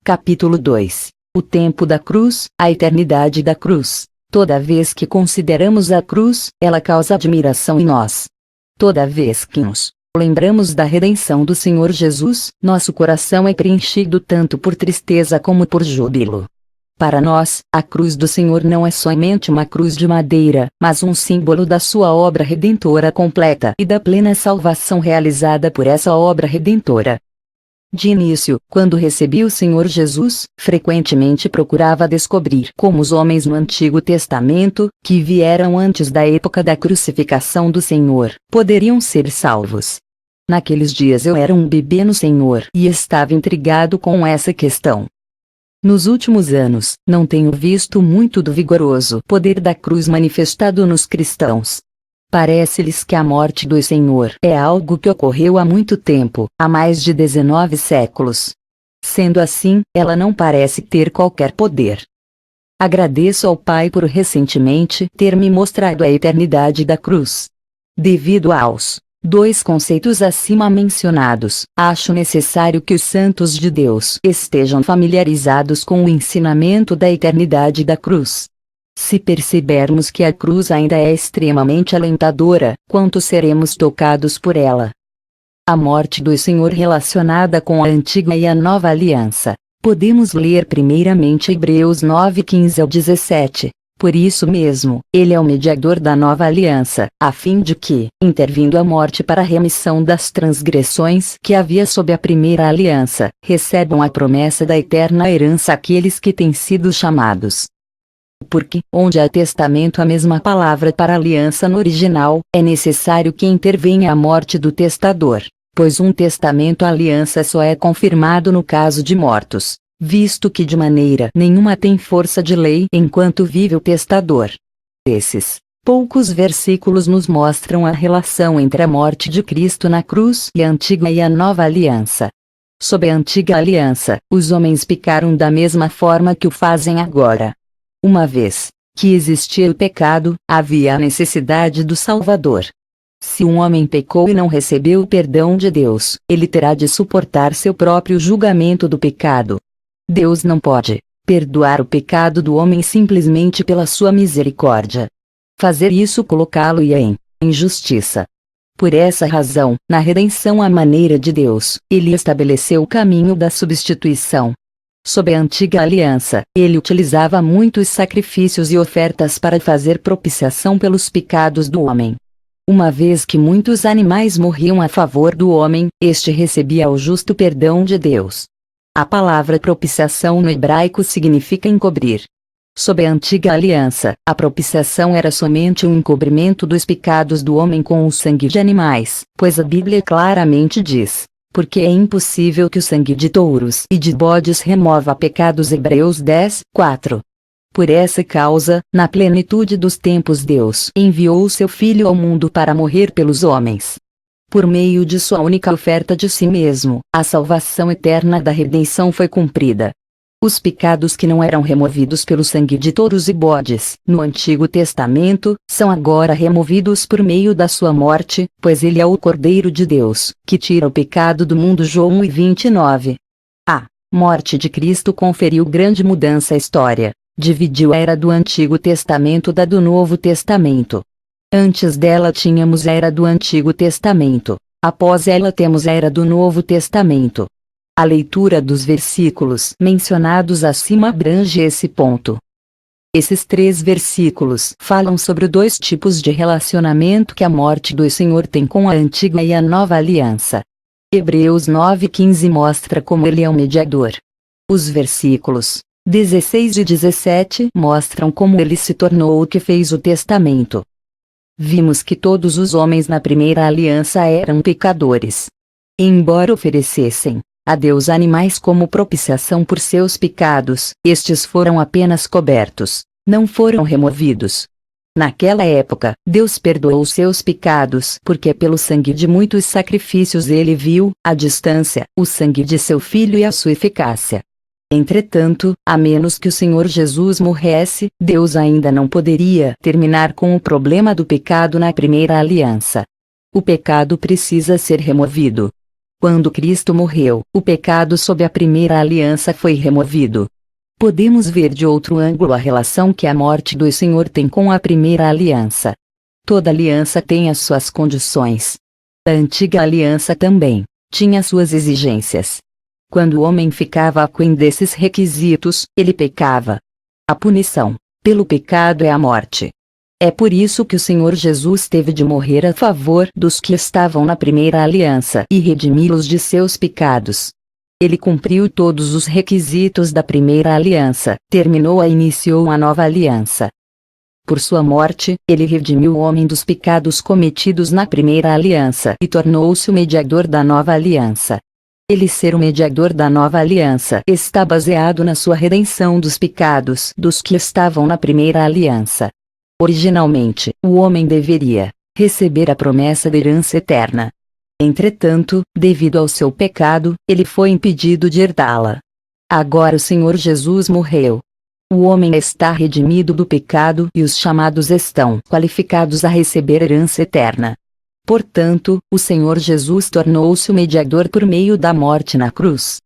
Capítulo 2. O tempo da cruz, a eternidade da cruz. Toda vez que consideramos a cruz, ela causa admiração em nós. Toda vez que nos lembramos da redenção do Senhor Jesus, nosso coração é preenchido tanto por tristeza como por júbilo. Para nós, a cruz do Senhor não é somente uma cruz de madeira, mas um símbolo da sua obra redentora completa e da plena salvação realizada por essa obra redentora. De início, quando recebi o Senhor Jesus, frequentemente procurava descobrir como os homens no Antigo Testamento, que vieram antes da época da crucificação do Senhor, poderiam ser salvos. Naqueles dias eu era um bebê no Senhor e estava intrigado com essa questão. Nos últimos anos, não tenho visto muito do vigoroso poder da cruz manifestado nos cristãos. Parece-lhes que a morte do Senhor é algo que ocorreu há muito tempo, há mais de 19 séculos. Sendo assim, ela não parece ter qualquer poder. Agradeço ao Pai por recentemente ter me mostrado a eternidade da cruz. Devido aos dois conceitos acima mencionados, acho necessário que os santos de Deus estejam familiarizados com o ensinamento da eternidade da cruz. Se percebermos que a cruz ainda é extremamente alentadora, quanto seremos tocados por ela? A morte do Senhor relacionada com a antiga e a nova aliança. Podemos ler primeiramente Hebreus 9:15 ao 17. Por isso mesmo, ele é o mediador da nova aliança, a fim de que, intervindo a morte para a remissão das transgressões que havia sob a primeira aliança, recebam a promessa da eterna herança aqueles que têm sido chamados. Porque, onde há testamento a mesma palavra para aliança no original, é necessário que intervenha a morte do testador, pois um testamento aliança só é confirmado no caso de mortos, visto que de maneira nenhuma tem força de lei enquanto vive o testador. Esses poucos versículos nos mostram a relação entre a morte de Cristo na cruz e a antiga e a nova aliança. Sob a antiga aliança, os homens pecaram da mesma forma que o fazem agora. Uma vez que existia o pecado, havia a necessidade do Salvador. Se um homem pecou e não recebeu o perdão de Deus, ele terá de suportar seu próprio julgamento do pecado. Deus não pode perdoar o pecado do homem simplesmente pela sua misericórdia. Fazer isso colocá-lo-ia em injustiça. Por essa razão, na redenção à maneira de Deus, ele estabeleceu o caminho da substituição. Sob a antiga aliança, ele utilizava muitos sacrifícios e ofertas para fazer propiciação pelos pecados do homem. Uma vez que muitos animais morriam a favor do homem, este recebia o justo perdão de Deus. A palavra propiciação no hebraico significa encobrir. Sob a antiga aliança, a propiciação era somente um encobrimento dos pecados do homem com o sangue de animais, pois a Bíblia claramente diz: porque é impossível que o sangue de touros e de bodes remova pecados. Hebreus 10:4. Por essa causa, na plenitude dos tempos Deus enviou o seu Filho ao mundo para morrer pelos homens. Por meio de sua única oferta de si mesmo, a salvação eterna da redenção foi cumprida. Os pecados que não eram removidos pelo sangue de touros e bodes, no Antigo Testamento, são agora removidos por meio da sua morte, pois ele é o Cordeiro de Deus, que tira o pecado do mundo. João 1:29. A morte de Cristo conferiu grande mudança à história, dividiu a era do Antigo Testamento da do Novo Testamento. Antes dela tínhamos a era do Antigo Testamento, após ela temos a era do Novo Testamento. A leitura dos versículos mencionados acima abrange esse ponto. Esses 3 versículos falam sobre dois tipos de relacionamento que a morte do Senhor tem com a antiga e a nova aliança. Hebreus 9:15 mostra como ele é o mediador. Os versículos 16 e 17 mostram como ele se tornou o que fez o testamento. Vimos que todos os homens na primeira aliança eram pecadores. Embora oferecessem a Deus animais como propiciação por seus pecados, estes foram apenas cobertos, não foram removidos. Naquela época, Deus perdoou seus pecados porque pelo sangue de muitos sacrifícios ele viu, à distância, o sangue de seu Filho e a sua eficácia. Entretanto, a menos que o Senhor Jesus morresse, Deus ainda não poderia terminar com o problema do pecado na primeira aliança. O pecado precisa ser removido. Quando Cristo morreu, o pecado sob a primeira aliança foi removido. Podemos ver de outro ângulo a relação que a morte do Senhor tem com a primeira aliança. Toda aliança tem as suas condições. A antiga aliança também tinha suas exigências. Quando o homem ficava aquém desses requisitos, ele pecava. A punição pelo pecado é a morte. É por isso que o Senhor Jesus teve de morrer a favor dos que estavam na primeira aliança e redimi-los de seus pecados. Ele cumpriu todos os requisitos da primeira aliança, terminou-a e iniciou uma nova aliança. Por sua morte, ele redimiu o homem dos pecados cometidos na primeira aliança e tornou-se o mediador da nova aliança. Ele ser o mediador da nova aliança está baseado na sua redenção dos pecados dos que estavam na primeira aliança. Originalmente, o homem deveria receber a promessa da herança eterna. Entretanto, devido ao seu pecado, ele foi impedido de herdá-la. Agora o Senhor Jesus morreu. O homem está redimido do pecado e os chamados estão qualificados a receber a herança eterna. Portanto, o Senhor Jesus tornou-se o mediador por meio da morte na cruz.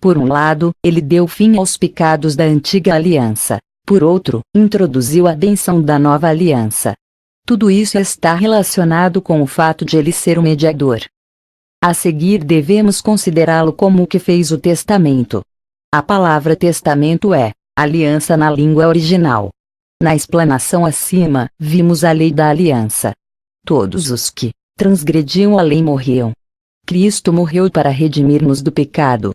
Por um lado, ele deu fim aos pecados da antiga aliança. Por outro, introduziu a bênção da nova aliança. Tudo isso está relacionado com o fato de ele ser o mediador. A seguir devemos considerá-lo como o que fez o testamento. A palavra testamento é aliança na língua original. Na explanação acima, vimos a lei da aliança. Todos os que transgrediam a lei morriam. Cristo morreu para redimir-nos do pecado.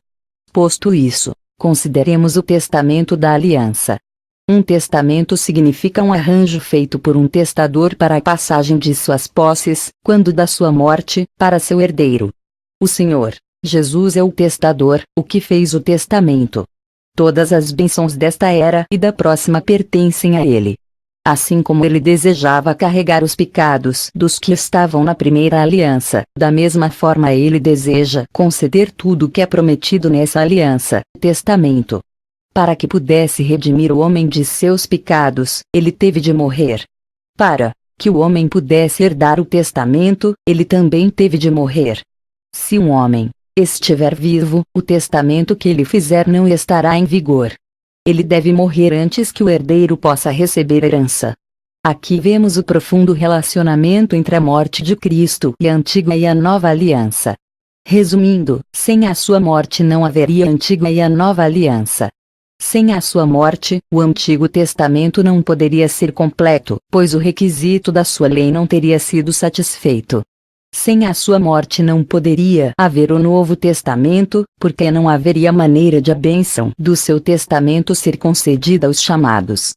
Posto isso, consideremos o testamento da aliança. Um testamento significa um arranjo feito por um testador para a passagem de suas posses, quando da sua morte, para seu herdeiro. O Senhor Jesus é o testador, o que fez o testamento. Todas as bênçãos desta era e da próxima pertencem a ele. Assim como ele desejava carregar os pecados dos que estavam na primeira aliança, da mesma forma ele deseja conceder tudo o que é prometido nessa aliança, testamento. Para que pudesse redimir o homem de seus pecados, ele teve de morrer. Para que o homem pudesse herdar o testamento, ele também teve de morrer. Se um homem estiver vivo, o testamento que ele fizer não estará em vigor. Ele deve morrer antes que o herdeiro possa receber herança. Aqui vemos o profundo relacionamento entre a morte de Cristo e a antiga e a nova aliança. Resumindo, sem a sua morte não haveria a antiga e a nova aliança. Sem a sua morte, o Antigo Testamento não poderia ser completo, pois o requisito da sua lei não teria sido satisfeito. Sem a sua morte não poderia haver o Novo Testamento, porque não haveria maneira de a bênção do seu testamento ser concedida aos chamados.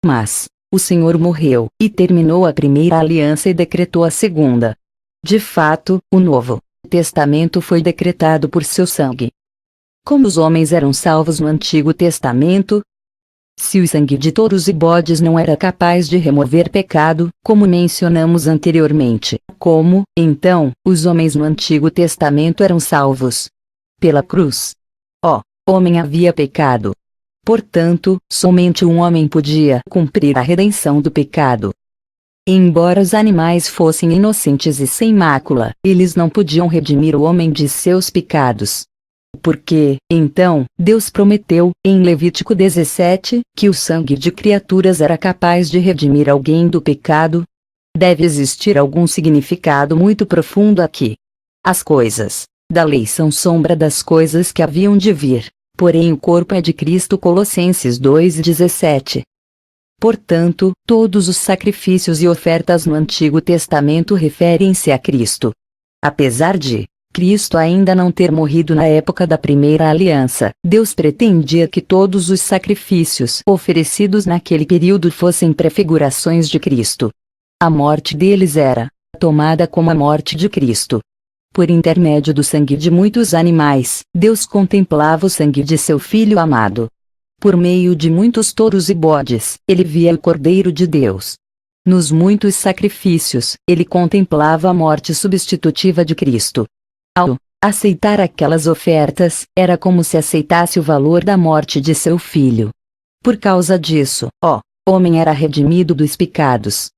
Mas o Senhor morreu, e terminou a primeira aliança e decretou a segunda. De fato, o Novo Testamento foi decretado por seu sangue. Como os homens eram salvos no Antigo Testamento? Se o sangue de touros e bodes não era capaz de remover pecado, como mencionamos anteriormente, como, então, os homens no Antigo Testamento eram salvos? Pela cruz. O homem havia pecado. Portanto, somente um homem podia cumprir a redenção do pecado. Embora os animais fossem inocentes e sem mácula, eles não podiam redimir o homem de seus pecados. Porque, então, Deus prometeu, em Levítico 17, que o sangue de criaturas era capaz de redimir alguém do pecado? Deve existir algum significado muito profundo aqui. As coisas da lei são sombra das coisas que haviam de vir, porém o corpo é de Cristo. Colossenses 2:17. Portanto, todos os sacrifícios e ofertas no Antigo Testamento referem-se a Cristo. Apesar de Cristo ainda não ter morrido na época da primeira aliança, Deus pretendia que todos os sacrifícios oferecidos naquele período fossem prefigurações de Cristo. A morte deles era tomada como a morte de Cristo. Por intermédio do sangue de muitos animais, Deus contemplava o sangue de seu Filho amado. Por meio de muitos touros e bodes, ele via o Cordeiro de Deus. Nos muitos sacrifícios, ele contemplava a morte substitutiva de Cristo. Ao aceitar aquelas ofertas, era como se aceitasse o valor da morte de seu filho. Por causa disso, o homem era redimido dos pecados.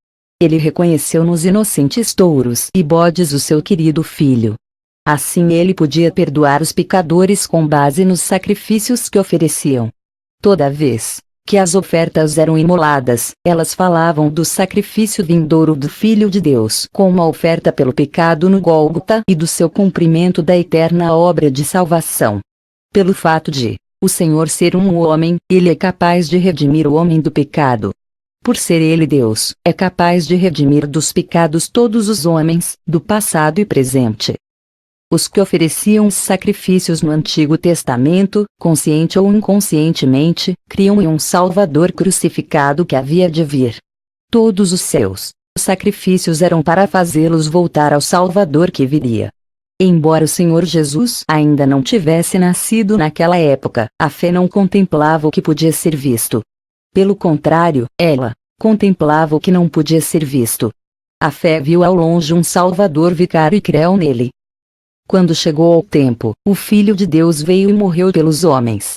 Ele reconheceu nos inocentes touros e bodes o seu querido filho. Assim ele podia perdoar os pecadores com base nos sacrifícios que ofereciam. Toda vez que as ofertas eram imoladas, elas falavam do sacrifício vindouro do Filho de Deus como a oferta pelo pecado no Gólgota e do seu cumprimento da eterna obra de salvação. Pelo fato de o Senhor ser um homem, ele é capaz de redimir o homem do pecado. Por ser ele Deus, é capaz de redimir dos pecados todos os homens, do passado e presente. Os que ofereciam os sacrifícios no Antigo Testamento, consciente ou inconscientemente, criam em um Salvador crucificado que havia de vir. Todos os seus sacrifícios eram para fazê-los voltar ao Salvador que viria. Embora o Senhor Jesus ainda não tivesse nascido naquela época, a fé não contemplava o que podia ser visto. Pelo contrário, ela contemplava o que não podia ser visto. A fé viu ao longe um Salvador vicário e creu nele. Quando chegou o tempo, o Filho de Deus veio e morreu pelos homens.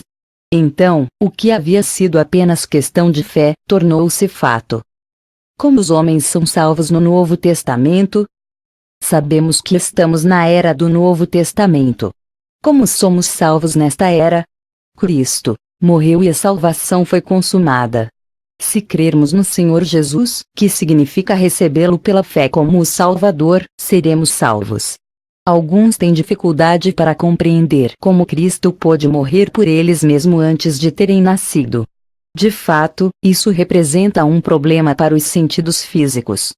Então, o que havia sido apenas questão de fé, tornou-se fato. Como os homens são salvos no Novo Testamento? Sabemos que estamos na era do Novo Testamento. Como somos salvos nesta era? Cristo morreu e a salvação foi consumada. Se crermos no Senhor Jesus, que significa recebê-lo pela fé como o Salvador, seremos salvos. Alguns têm dificuldade para compreender como Cristo pôde morrer por eles mesmo antes de terem nascido. De fato, isso representa um problema para os sentidos físicos.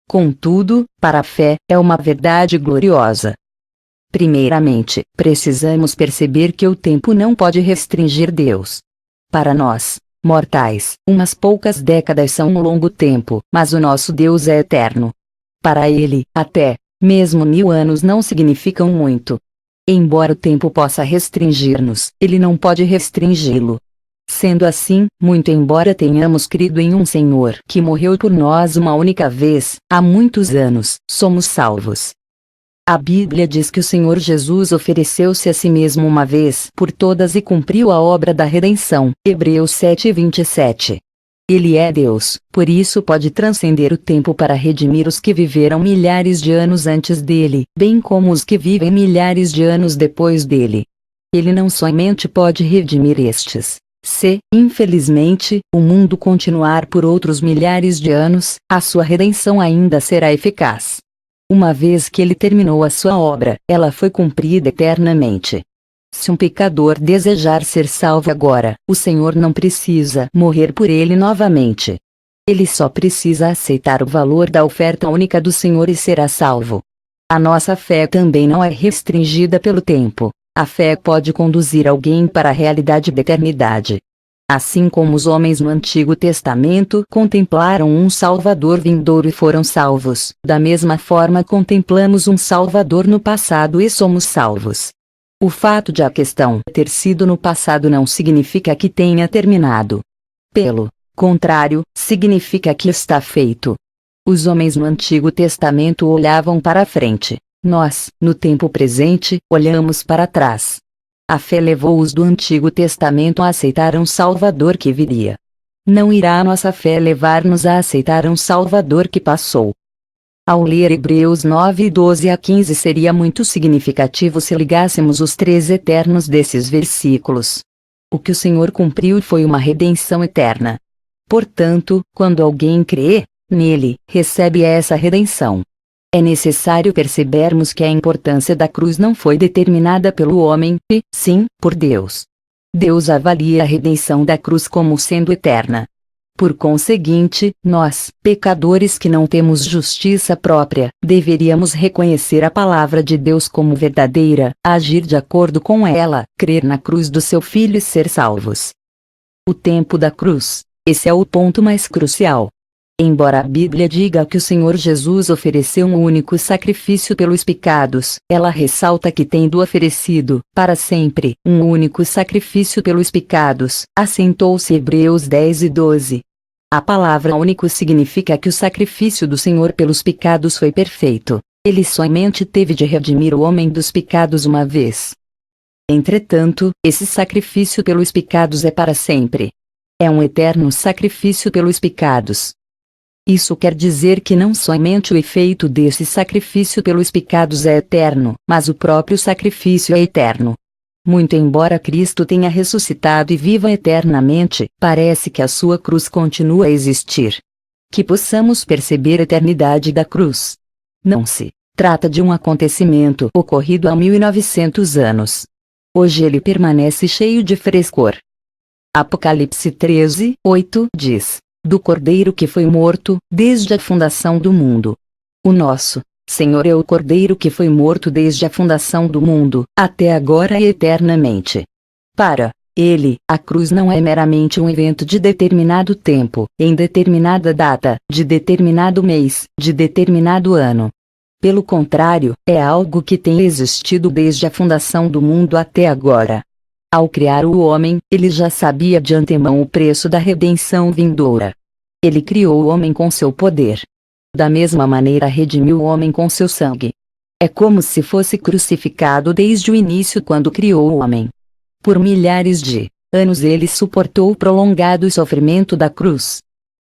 Contudo, para a fé, é uma verdade gloriosa. Primeiramente, precisamos perceber que o tempo não pode restringir Deus. Para nós, mortais, umas poucas décadas são um longo tempo, mas o nosso Deus é eterno. Para ele, até mesmo 1000 anos não significam muito. Embora o tempo possa restringir-nos, ele não pode restringi-lo. Sendo assim, muito embora tenhamos crido em um Senhor que morreu por nós uma única vez, há muitos anos, somos salvos. A Bíblia diz que o Senhor Jesus ofereceu-se a si mesmo uma vez por todas e cumpriu a obra da redenção. Hebreus 7:27. Ele é Deus, por isso pode transcender o tempo para redimir os que viveram milhares de anos antes dele, bem como os que vivem milhares de anos depois dele. Ele não somente pode redimir estes. Se, infelizmente, o mundo continuar por outros milhares de anos, a sua redenção ainda será eficaz. Uma vez que ele terminou a sua obra, ela foi cumprida eternamente. Se um pecador desejar ser salvo agora, o Senhor não precisa morrer por ele novamente. Ele só precisa aceitar o valor da oferta única do Senhor e será salvo. A nossa fé também não é restringida pelo tempo. A fé pode conduzir alguém para a realidade da eternidade. Assim como os homens no Antigo Testamento contemplaram um Salvador vindouro e foram salvos, da mesma forma contemplamos um Salvador no passado e somos salvos. O fato de a questão ter sido no passado não significa que tenha terminado. Pelo contrário, significa que está feito. Os homens no Antigo Testamento olhavam para a frente. Nós, no tempo presente, olhamos para trás. A fé levou-os do Antigo Testamento a aceitar um Salvador que viria. Não irá a nossa fé levar-nos a aceitar um Salvador que passou. Ao ler Hebreus 9:12-15 seria muito significativo se ligássemos os três eternos desses versículos. O que o Senhor cumpriu foi uma redenção eterna. Portanto, quando alguém crê nele, recebe essa redenção. É necessário percebermos que a importância da cruz não foi determinada pelo homem, e, sim, por Deus. Deus avalia a redenção da cruz como sendo eterna. Por conseguinte, nós, pecadores que não temos justiça própria, deveríamos reconhecer a palavra de Deus como verdadeira, agir de acordo com ela, crer na cruz do seu Filho e ser salvos. O tempo da cruz. Esse é o ponto mais crucial. Embora a Bíblia diga que o Senhor Jesus ofereceu um único sacrifício pelos pecados, ela ressalta que tendo oferecido, para sempre, um único sacrifício pelos pecados, assentou-se Hebreus 10:12. A palavra único significa que o sacrifício do Senhor pelos pecados foi perfeito. Ele somente teve de redimir o homem dos pecados uma vez. Entretanto, esse sacrifício pelos pecados é para sempre. É um eterno sacrifício pelos pecados. Isso quer dizer que não somente o efeito desse sacrifício pelos pecados é eterno, mas o próprio sacrifício é eterno. Muito embora Cristo tenha ressuscitado e viva eternamente, parece que a sua cruz continua a existir. Que possamos perceber a eternidade da cruz. Não se trata de um acontecimento ocorrido há 1900 anos. Hoje ele permanece cheio de frescor. Apocalipse 13, 8 diz: do Cordeiro que foi morto, desde a fundação do mundo. O nosso Senhor é o Cordeiro que foi morto desde a fundação do mundo, até agora e eternamente. Para ele, a cruz não é meramente um evento de determinado tempo, em determinada data, de determinado mês, de determinado ano. Pelo contrário, é algo que tem existido desde a fundação do mundo até agora. Ao criar o homem, ele já sabia de antemão o preço da redenção vindoura. Ele criou o homem com seu poder. Da mesma maneira redimiu o homem com seu sangue. É como se fosse crucificado desde o início quando criou o homem. Por milhares de anos ele suportou o prolongado sofrimento da cruz.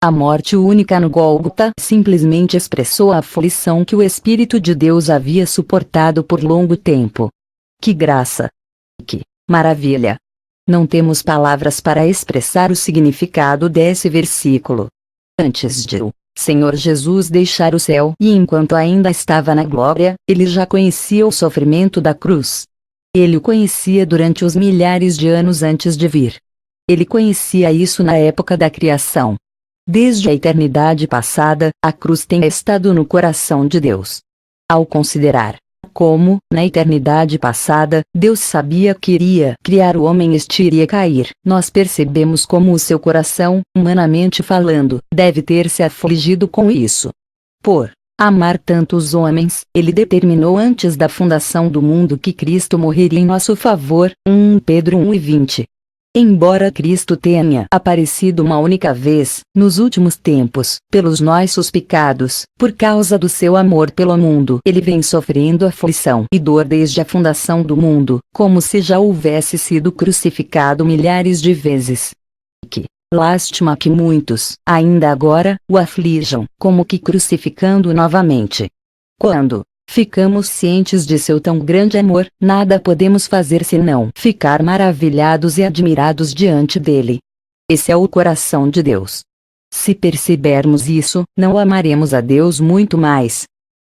A morte única no Gólgota simplesmente expressou a aflição que o Espírito de Deus havia suportado por longo tempo. Que graça! Que maravilha! Não temos palavras para expressar o significado desse versículo. Antes de o Senhor Jesus deixar o céu e enquanto ainda estava na glória, ele já conhecia o sofrimento da cruz. Ele o conhecia durante os milhares de anos antes de vir. Ele conhecia isso na época da criação. Desde a eternidade passada, a cruz tem estado no coração de Deus. Ao considerar como, na eternidade passada, Deus sabia que iria criar o homem, este iria cair, nós percebemos como o seu coração, humanamente falando, deve ter se afligido com isso. Por amar tantos homens, ele determinou antes da fundação do mundo que Cristo morreria em nosso favor. 1 Pedro 1:20. Embora Cristo tenha aparecido uma única vez, nos últimos tempos, pelos nossos pecados, por causa do seu amor pelo mundo, ele vem sofrendo aflição e dor desde a fundação do mundo, como se já houvesse sido crucificado milhares de vezes. Que lástima que muitos, ainda agora, o aflijam, como que crucificando novamente. Quando ficamos cientes de seu tão grande amor, nada podemos fazer senão ficar maravilhados e admirados diante dele. Esse é o coração de Deus. Se percebermos isso, não amaremos a Deus muito mais.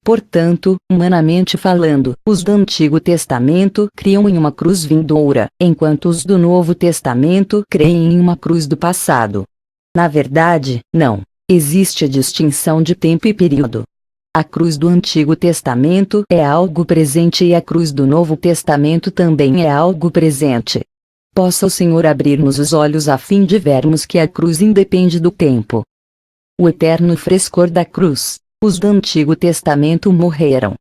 Portanto, humanamente falando, os do Antigo Testamento criam em uma cruz vindoura, enquanto os do Novo Testamento creem em uma cruz do passado. Na verdade, não existe distinção de tempo e período. A cruz do Antigo Testamento é algo presente e a cruz do Novo Testamento também é algo presente. Possa o Senhor abrir-nos os olhos a fim de vermos que a cruz independe do tempo. O eterno frescor da cruz. Os do Antigo Testamento morreram.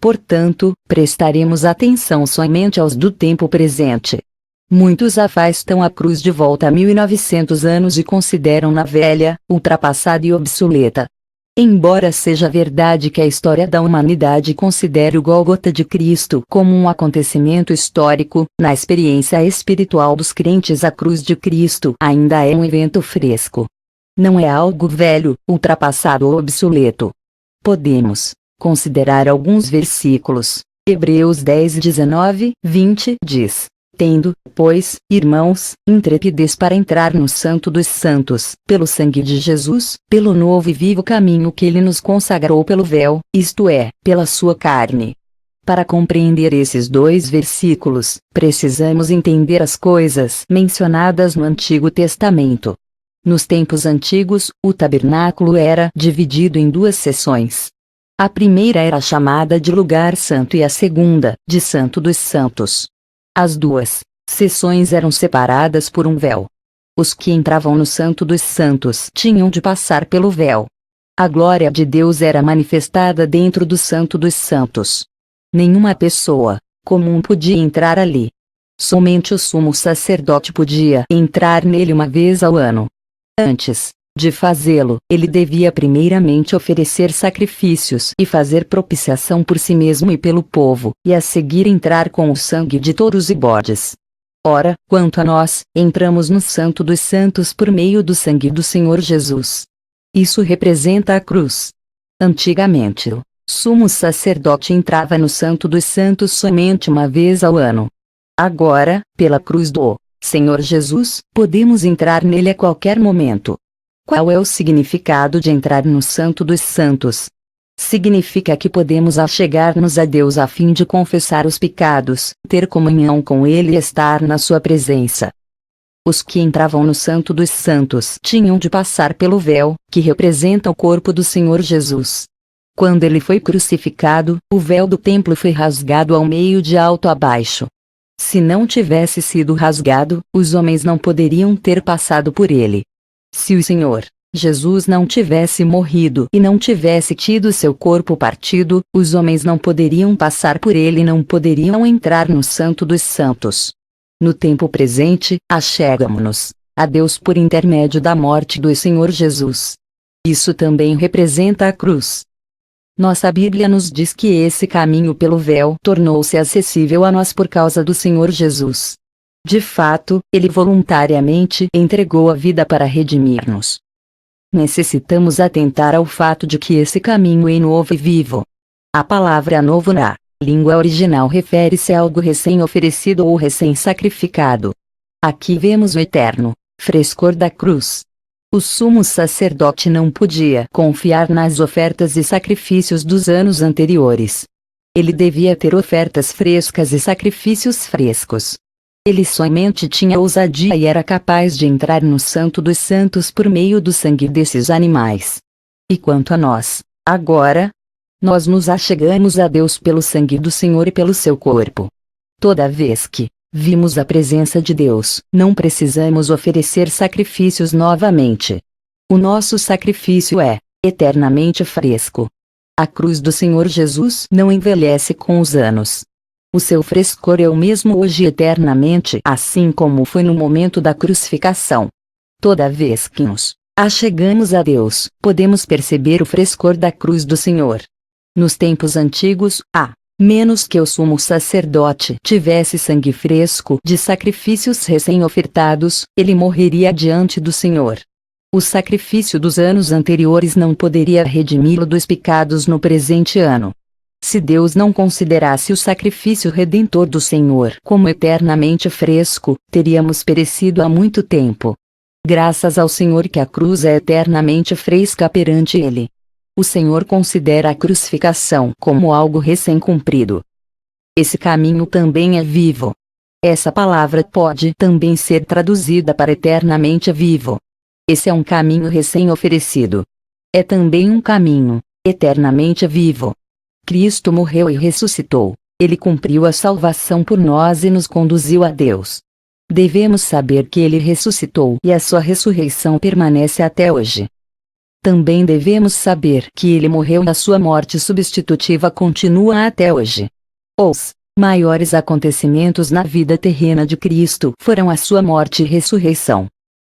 Portanto, prestaremos atenção somente aos do tempo presente. Muitos afastam a cruz de volta a 1900 anos e consideram-na velha, ultrapassada e obsoleta. Embora seja verdade que a história da humanidade considere o Gólgota de Cristo como um acontecimento histórico, na experiência espiritual dos crentes a cruz de Cristo ainda é um evento fresco. Não é algo velho, ultrapassado ou obsoleto. Podemos considerar alguns versículos. Hebreus 10, 19, 20 diz: tendo, pois, irmãos, intrepidez para entrar no Santo dos Santos, pelo sangue de Jesus, pelo novo e vivo caminho que ele nos consagrou pelo véu, isto é, pela sua carne. Para compreender esses dois versículos, precisamos entender as coisas mencionadas no Antigo Testamento. Nos tempos antigos, o tabernáculo era dividido em duas seções. A primeira era chamada de Lugar Santo e a segunda, de Santo dos Santos. As duas seções eram separadas por um véu. Os que entravam no Santo dos Santos tinham de passar pelo véu. A glória de Deus era manifestada dentro do Santo dos Santos. Nenhuma pessoa comum podia entrar ali. Somente o sumo sacerdote podia entrar nele uma vez ao ano. Antes de fazê-lo, ele devia primeiramente oferecer sacrifícios e fazer propiciação por si mesmo e pelo povo, e a seguir entrar com o sangue de touros e bodes. Ora, quanto a nós, entramos no Santo dos Santos por meio do sangue do Senhor Jesus. Isso representa a cruz. Antigamente, o sumo sacerdote entrava no Santo dos Santos somente uma vez ao ano. Agora, pela cruz do Senhor Jesus, podemos entrar nele a qualquer momento. Qual é o significado de entrar no Santo dos Santos? Significa que podemos achegar-nos a Deus a fim de confessar os pecados, ter comunhão com Ele e estar na sua presença. Os que entravam no Santo dos Santos tinham de passar pelo véu, que representa o corpo do Senhor Jesus. Quando ele foi crucificado, o véu do templo foi rasgado ao meio de alto a baixo. Se não tivesse sido rasgado, os homens não poderiam ter passado por ele. Se o Senhor Jesus não tivesse morrido e não tivesse tido seu corpo partido, os homens não poderiam passar por ele e não poderiam entrar no Santo dos Santos. No tempo presente, achegamo-nos a Deus por intermédio da morte do Senhor Jesus. Isso também representa a cruz. Nossa Bíblia nos diz que esse caminho pelo véu tornou-se acessível a nós por causa do Senhor Jesus. De fato, Ele voluntariamente entregou a vida para redimir-nos. Necessitamos atentar ao fato de que esse caminho é novo e vivo. A palavra novo na língua original refere-se a algo recém-oferecido ou recém-sacrificado. Aqui vemos o eterno frescor da cruz. O sumo sacerdote não podia confiar nas ofertas e sacrifícios dos anos anteriores. Ele devia ter ofertas frescas e sacrifícios frescos. Ele somente tinha ousadia e era capaz de entrar no Santo dos Santos por meio do sangue desses animais. E quanto a nós, agora, nós nos achegamos a Deus pelo sangue do Senhor e pelo seu corpo. Toda vez que vimos a presença de Deus, não precisamos oferecer sacrifícios novamente. O nosso sacrifício é eternamente fresco. A cruz do Senhor Jesus não envelhece com os anos. O seu frescor é o mesmo hoje e eternamente, assim como foi no momento da crucificação. Toda vez que nos achegamos a Deus, podemos perceber o frescor da cruz do Senhor. Nos tempos antigos, menos que o sumo sacerdote tivesse sangue fresco de sacrifícios recém-ofertados, ele morreria diante do Senhor. O sacrifício dos anos anteriores não poderia redimi-lo dos pecados no presente ano. Se Deus não considerasse o sacrifício redentor do Senhor como eternamente fresco, teríamos perecido há muito tempo. Graças ao Senhor que a cruz é eternamente fresca perante Ele. O Senhor considera a crucificação como algo recém-cumprido. Esse caminho também é vivo. Essa palavra pode também ser traduzida para eternamente vivo. Esse é um caminho recém-oferecido. É também um caminho eternamente vivo. Cristo morreu e ressuscitou. Ele cumpriu a salvação por nós e nos conduziu a Deus. Devemos saber que Ele ressuscitou e a sua ressurreição permanece até hoje. Também devemos saber que Ele morreu e a sua morte substitutiva continua até hoje. Os maiores acontecimentos na vida terrena de Cristo foram a sua morte e ressurreição.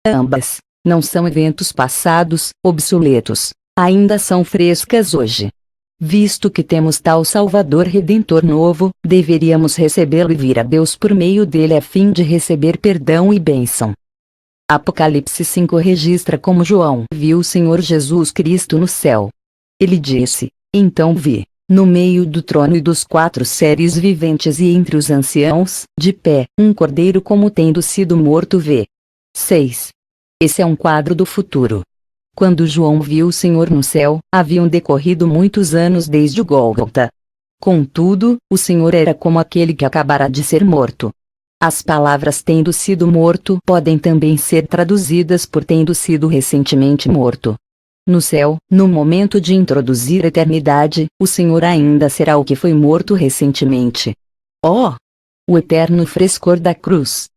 Ambas não são eventos passados, obsoletos, ainda são frescas hoje. Visto que temos tal Salvador Redentor novo, deveríamos recebê-lo e vir a Deus por meio dele a fim de receber perdão e bênção. Apocalipse 5 registra como João viu o Senhor Jesus Cristo no céu. Ele disse: então vi, no meio do trono e dos 4 seres viventes e entre os anciãos, de pé, um cordeiro como tendo sido morto. 6. Esse é um quadro do futuro. Quando João viu o Senhor no céu, haviam decorrido muitos anos desde o Gólgota. Contudo, o Senhor era como aquele que acabara de ser morto. As palavras tendo sido morto podem também ser traduzidas por tendo sido recentemente morto. No céu, no momento de introduzir a eternidade, o Senhor ainda será o que foi morto recentemente. O eterno frescor da cruz.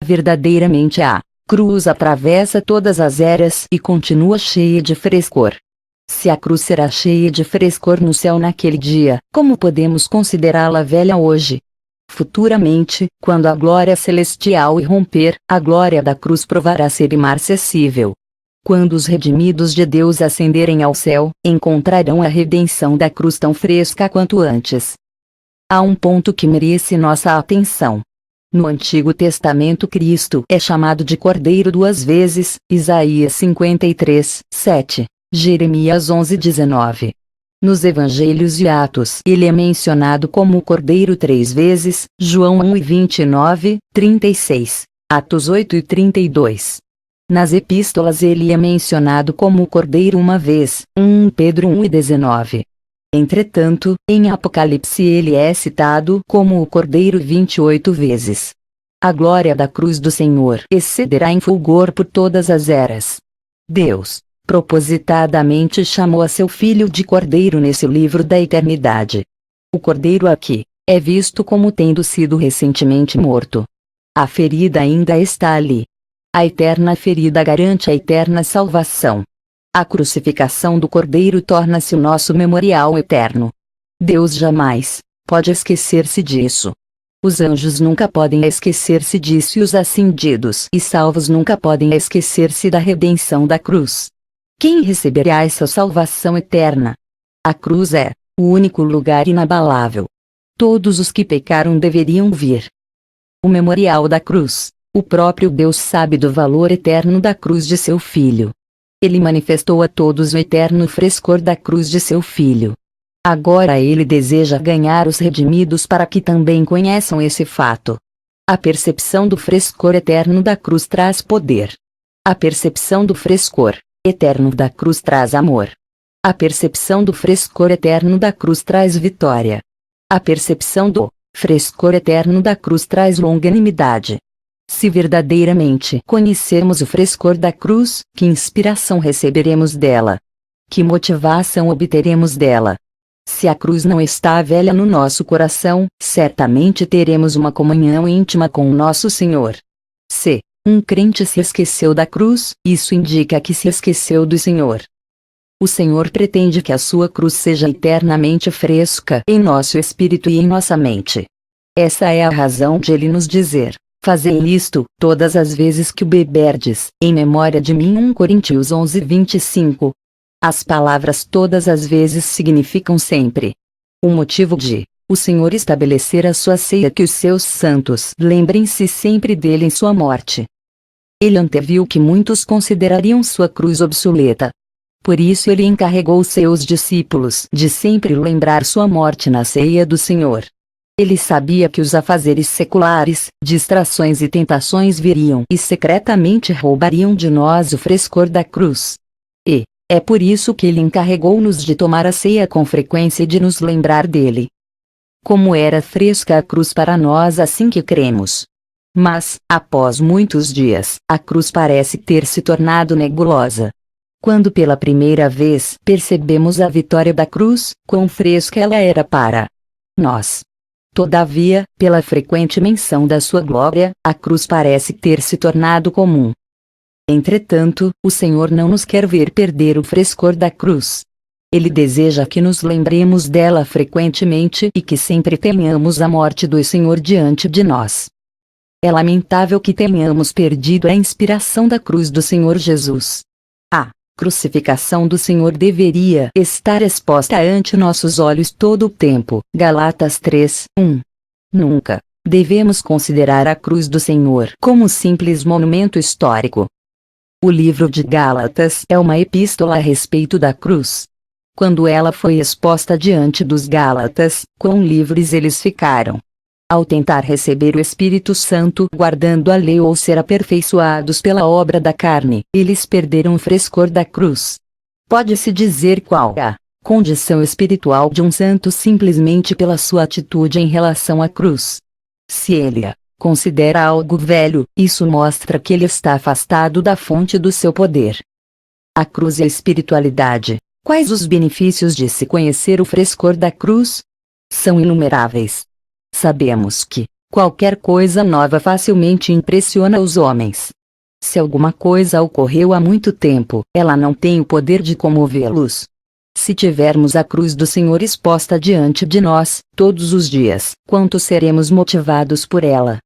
Verdadeiramente a cruz atravessa todas as eras e continua cheia de frescor. Se a cruz será cheia de frescor no céu naquele dia, como podemos considerá-la velha hoje? Futuramente, quando a glória celestial irromper, a glória da cruz provará ser imarcessível. Quando os redimidos de Deus ascenderem ao céu, encontrarão a redenção da cruz tão fresca quanto antes. Há um ponto que merece nossa atenção. No Antigo Testamento Cristo é chamado de Cordeiro 2 vezes, Isaías 53, 7. Jeremias 11:19. Nos Evangelhos e Atos, ele é mencionado como o Cordeiro 3 vezes, João 1:29, 36, Atos 8:32. Nas Epístolas ele é mencionado como o Cordeiro uma vez, 1 Pedro 1:19. Entretanto, em Apocalipse ele é citado como o Cordeiro 28 vezes. A glória da cruz do Senhor excederá em fulgor por todas as eras. Deus, propositadamente chamou a seu Filho de Cordeiro nesse livro da eternidade. O Cordeiro aqui é visto como tendo sido recentemente morto. A ferida ainda está ali. A eterna ferida garante a eterna salvação. A crucificação do Cordeiro torna-se o nosso memorial eterno. Deus jamais pode esquecer-se disso. Os anjos nunca podem esquecer-se disso e os ascendidos e salvos nunca podem esquecer-se da redenção da cruz. Quem receberá essa salvação eterna? A cruz é o único lugar inabalável. Todos os que pecaram deveriam vir. O memorial da cruz. O próprio Deus sabe do valor eterno da cruz de seu Filho. Ele manifestou a todos o eterno frescor da cruz de seu Filho. Agora ele deseja ganhar os redimidos para que também conheçam esse fato. A percepção do frescor eterno da cruz traz poder. A percepção do frescor eterno da cruz traz amor. A percepção do frescor eterno da cruz traz vitória. A percepção do frescor eterno da cruz traz longanimidade. Se verdadeiramente conhecermos o frescor da cruz, que inspiração receberemos dela? Que motivação obteremos dela? Se a cruz não está velha no nosso coração, certamente teremos uma comunhão íntima com o nosso Senhor. Se um crente se esqueceu da cruz, isso indica que se esqueceu do Senhor. O Senhor pretende que a sua cruz seja eternamente fresca em nosso espírito e em nossa mente. Essa é a razão de ele nos dizer: fazei isto, todas as vezes que o beberdes, em memória de mim. 1 Coríntios 11:25. As palavras todas as vezes significam sempre. O motivo de o Senhor estabelecer a sua ceia é que os seus santos lembrem-se sempre dele em sua morte. Ele anteviu que muitos considerariam sua cruz obsoleta. Por isso ele encarregou seus discípulos de sempre lembrar sua morte na ceia do Senhor. Ele sabia que os afazeres seculares, distrações e tentações viriam e secretamente roubariam de nós o frescor da cruz. E é por isso que ele encarregou-nos de tomar a ceia com frequência e de nos lembrar dele. Como era fresca a cruz para nós assim que cremos. Mas, após muitos dias, a cruz parece ter se tornado nebulosa. Quando pela primeira vez percebemos a vitória da cruz, quão fresca ela era para nós. Todavia, pela frequente menção da sua glória, a cruz parece ter se tornado comum. Entretanto, o Senhor não nos quer ver perder o frescor da cruz. Ele deseja que nos lembremos dela frequentemente e que sempre tenhamos a morte do Senhor diante de nós. É lamentável que tenhamos perdido a inspiração da cruz do Senhor Jesus. A crucificação do Senhor deveria estar exposta ante nossos olhos todo o tempo. Galatas 3:1. Nunca devemos considerar a cruz do Senhor como um simples monumento histórico. O livro de Gálatas é uma epístola a respeito da cruz. Quando ela foi exposta diante dos Gálatas, quão livres eles ficaram. Ao tentar receber o Espírito Santo guardando a lei ou ser aperfeiçoados pela obra da carne, eles perderam o frescor da cruz. Pode-se dizer qual é a condição espiritual de um santo simplesmente pela sua atitude em relação à cruz. Se ele a considera algo velho, isso mostra que ele está afastado da fonte do seu poder. A cruz e a espiritualidade. Quais os benefícios de se conhecer o frescor da cruz? São inumeráveis. Sabemos que qualquer coisa nova facilmente impressiona os homens. Se alguma coisa ocorreu há muito tempo, ela não tem o poder de comovê-los. Se tivermos a cruz do Senhor exposta diante de nós, todos os dias, quanto seremos motivados por ela?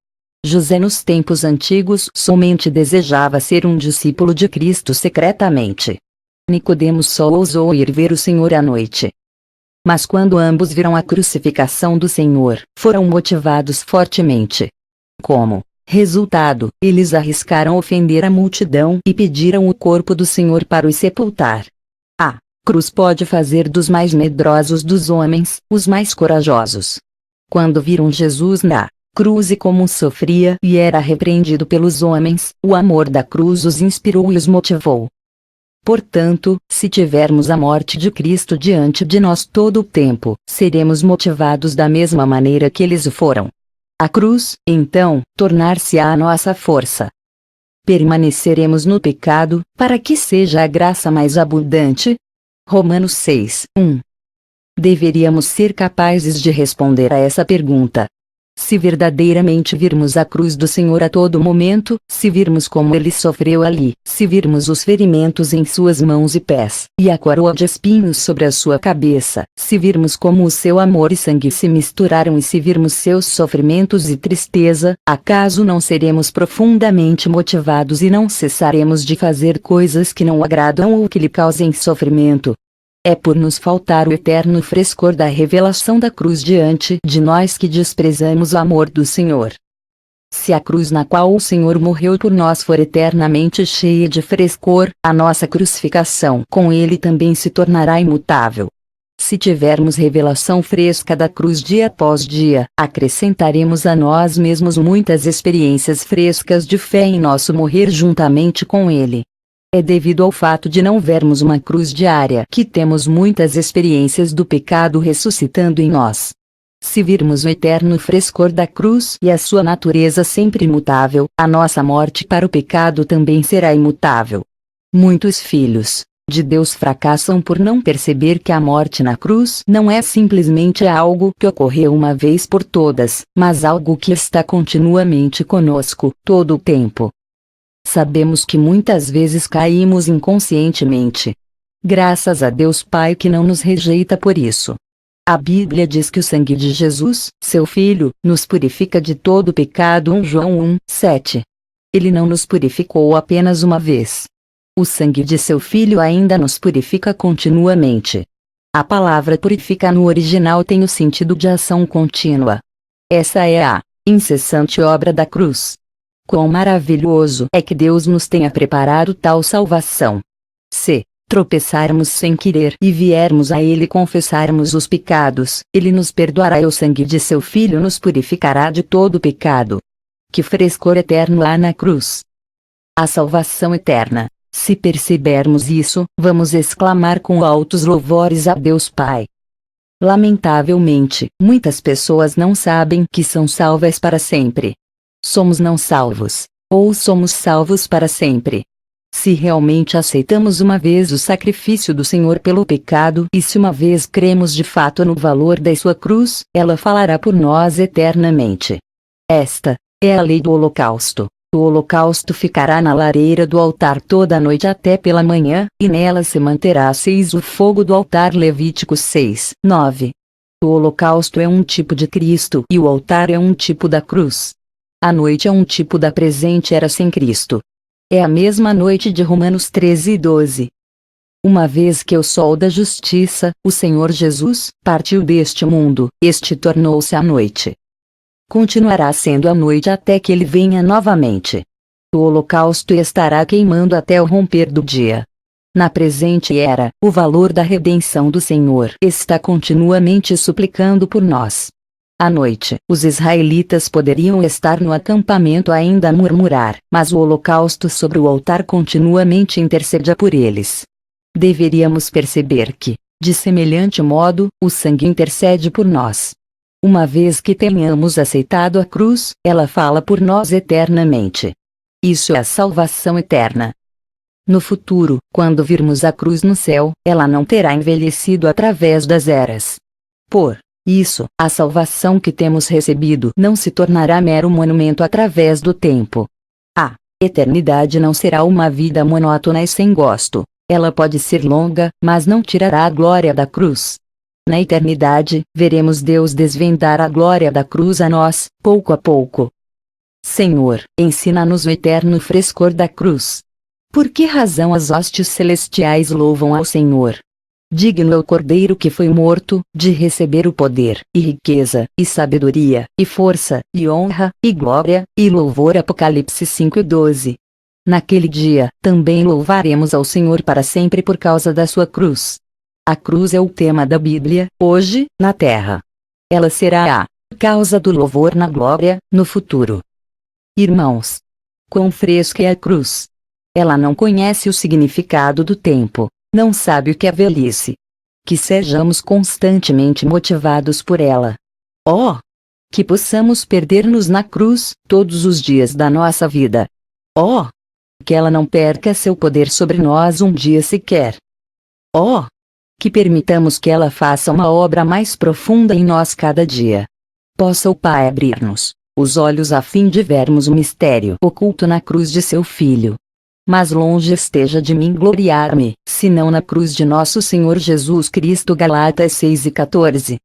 José nos tempos antigos somente desejava ser um discípulo de Cristo secretamente. Nicodemos só ousou ir ver o Senhor à noite. Mas quando ambos viram a crucificação do Senhor, foram motivados fortemente. Como resultado, eles arriscaram ofender a multidão e pediram o corpo do Senhor para o sepultar. A cruz pode fazer dos mais medrosos dos homens, os mais corajosos. Quando viram Jesus na cruz e como sofria e era repreendido pelos homens, o amor da cruz os inspirou e os motivou. Portanto, se tivermos a morte de Cristo diante de nós todo o tempo, seremos motivados da mesma maneira que eles o foram. A cruz, então, tornar-se-á a nossa força. Permaneceremos no pecado, para que seja a graça mais abundante? Romanos 6, 1. Deveríamos ser capazes de responder a essa pergunta. Se verdadeiramente virmos a cruz do Senhor a todo momento, se virmos como ele sofreu ali, se virmos os ferimentos em suas mãos e pés, e a coroa de espinhos sobre a sua cabeça, se virmos como o seu amor e sangue se misturaram e se virmos seus sofrimentos e tristeza, acaso não seremos profundamente motivados e não cessaremos de fazer coisas que não agradam ou que lhe causem sofrimento? É por nos faltar o eterno frescor da revelação da cruz diante de nós que desprezamos o amor do Senhor. Se a cruz na qual o Senhor morreu por nós for eternamente cheia de frescor, a nossa crucificação com ele também se tornará imutável. Se tivermos revelação fresca da cruz dia após dia, acrescentaremos a nós mesmos muitas experiências frescas de fé em nosso morrer juntamente com ele. É devido ao fato de não vermos uma cruz diária que temos muitas experiências do pecado ressuscitando em nós. Se virmos o eterno frescor da cruz e a sua natureza sempre imutável, a nossa morte para o pecado também será imutável. Muitos filhos de Deus fracassam por não perceber que a morte na cruz não é simplesmente algo que ocorreu uma vez por todas, mas algo que está continuamente conosco, todo o tempo. Sabemos que muitas vezes caímos inconscientemente. Graças a Deus Pai que não nos rejeita por isso. A Bíblia diz que o sangue de Jesus, seu Filho, nos purifica de todo pecado. 1 João 1, 7. Ele não nos purificou apenas uma vez. O sangue de seu Filho ainda nos purifica continuamente. A palavra purifica no original tem o sentido de ação contínua. Essa é a incessante obra da cruz. Quão maravilhoso é que Deus nos tenha preparado tal salvação. Se tropeçarmos sem querer e viermos a Ele confessarmos os pecados, Ele nos perdoará e o sangue de seu Filho nos purificará de todo pecado. Que frescor eterno há na cruz! A salvação eterna. Se percebermos isso, vamos exclamar com altos louvores a Deus Pai. Lamentavelmente, muitas pessoas não sabem que são salvas para sempre. Somos não salvos, ou somos salvos para sempre. Se realmente aceitamos uma vez o sacrifício do Senhor pelo pecado e se uma vez cremos de fato no valor da sua cruz, ela falará por nós eternamente. Esta é a lei do holocausto. O holocausto ficará na lareira do altar toda a noite até pela manhã, e nela se manterá aceso o fogo do altar. Levítico 6, 9. O holocausto é um tipo de Cristo e o altar é um tipo da cruz. A noite é um tipo da presente era sem Cristo. É a mesma noite de Romanos 13 e 12. Uma vez que o sol da justiça, o Senhor Jesus, partiu deste mundo, este tornou-se a noite. Continuará sendo a noite até que ele venha novamente. O holocausto estará queimando até o romper do dia. Na presente era, o valor da redenção do Senhor está continuamente suplicando por nós. À noite, os israelitas poderiam estar no acampamento ainda a murmurar, mas o holocausto sobre o altar continuamente intercedia por eles. Deveríamos perceber que, de semelhante modo, o sangue intercede por nós. Uma vez que tenhamos aceitado a cruz, ela fala por nós eternamente. Isso é a salvação eterna. No futuro, quando virmos a cruz no céu, ela não terá envelhecido através das eras. Por isso, a salvação que temos recebido não se tornará mero monumento através do tempo. A eternidade não será uma vida monótona e sem gosto. Ela pode ser longa, mas não tirará a glória da cruz. Na eternidade, veremos Deus desvendar a glória da cruz a nós, pouco a pouco. Senhor, ensina-nos o eterno frescor da cruz. Por que razão as hostes celestiais louvam ao Senhor? Digno é o Cordeiro que foi morto, de receber o poder, e riqueza, e sabedoria, e força, e honra, e glória, e louvor. Apocalipse 5:12. Naquele dia, também louvaremos ao Senhor para sempre por causa da sua cruz. A cruz é o tema da Bíblia, hoje, na terra. Ela será a causa do louvor na glória, no futuro. Irmãos, quão fresca é a cruz! Ela não conhece o significado do tempo, não sabe o que é velhice. Que sejamos constantemente motivados por ela. Oh! Que possamos perder-nos na cruz, todos os dias da nossa vida. Oh! Que ela não perca seu poder sobre nós um dia sequer. Oh! Que permitamos que ela faça uma obra mais profunda em nós cada dia. Possa o Pai abrir-nos os olhos a fim de vermos o mistério oculto na cruz de seu Filho. Mas longe esteja de mim gloriar-me, senão na cruz de nosso Senhor Jesus Cristo. Galatas 6:14.